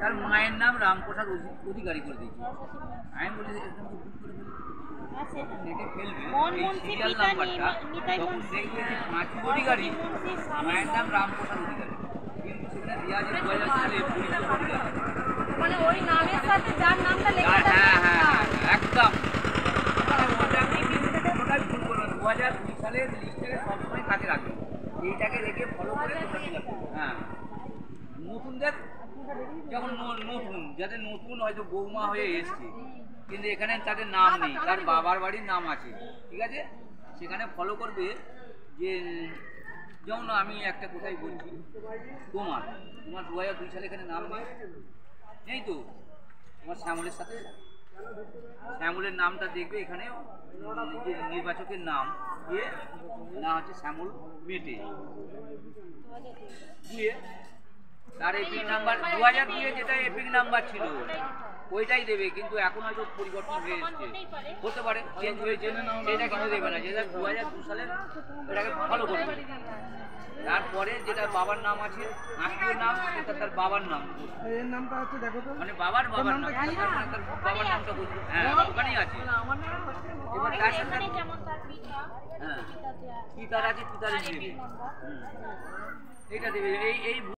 তার মায়ের নাম রামপ্রসাদ অধিকারী করে দিয়েছি। আমি বলি নেটে ফেলবে এই সিরিয়াল নাম্বারটা, তখন দেখবে যে মাছি অধিকারী, মায়ের নাম রামপ্রসাদ অধিকারী, কিন্তু সেখানে রিয়াজের 2000 সালে পরিচয় অধিকারী, মানে ওই নামের সাথে যার নামটা লেখা থাকে। হ্যাঁ একদম। ওটাই ভুল করবে, 2002 সালের লিস্টটাকে সবসময় কাজে রাখবে, এইটাকে রেখে ফলো করে তোমরা ফিল আপ করবে। হ্যাঁ, নতুনদের যখন নতুন, যাদের নতুন হয়তো বৌমা হয়ে এসছে কিন্তু এখানে তাদের নাম নেই, তার বাবার বাড়ির নাম আছে, ঠিক আছে, সেখানে ফলো করবে যে যেমন আমি একটা কোথায় বলছি, তোমার 2002 সালে এখানে নাম নেই তো, তোমার শ্যামলের সাথে শ্যামলের নামটা দেখবে এখানে, যে নির্বাচকের নাম দিয়ে না হচ্ছে শ্যামল মেটে দিয়ে, তার এপিক নাম্বার 2002 যেটা এপিক নাম্বার ছিল ওইটাই দেবে, কিন্তু এখন হয়তো পরিবর্তন হয়ে এসছে, হতে পারে চেঞ্জ হয়েছে, সেটা কিন্তু দেবে না, যেটা 2002 সালের এটাকে ফলো করবে। তারপরে যেটা বাবার নাম আছে, আত্মীয় নাম, সেটা তার বাবার নাম, এর নামটা হচ্ছে দেখো তো, মানে বাবার নাম, তার বাবার নামটা বলছে, হ্যাঁ ওখানেই আছে। এবার তার সাথে হ্যাঁ পিতার আছে, পিতার দেবে, এইটা দেবে, এই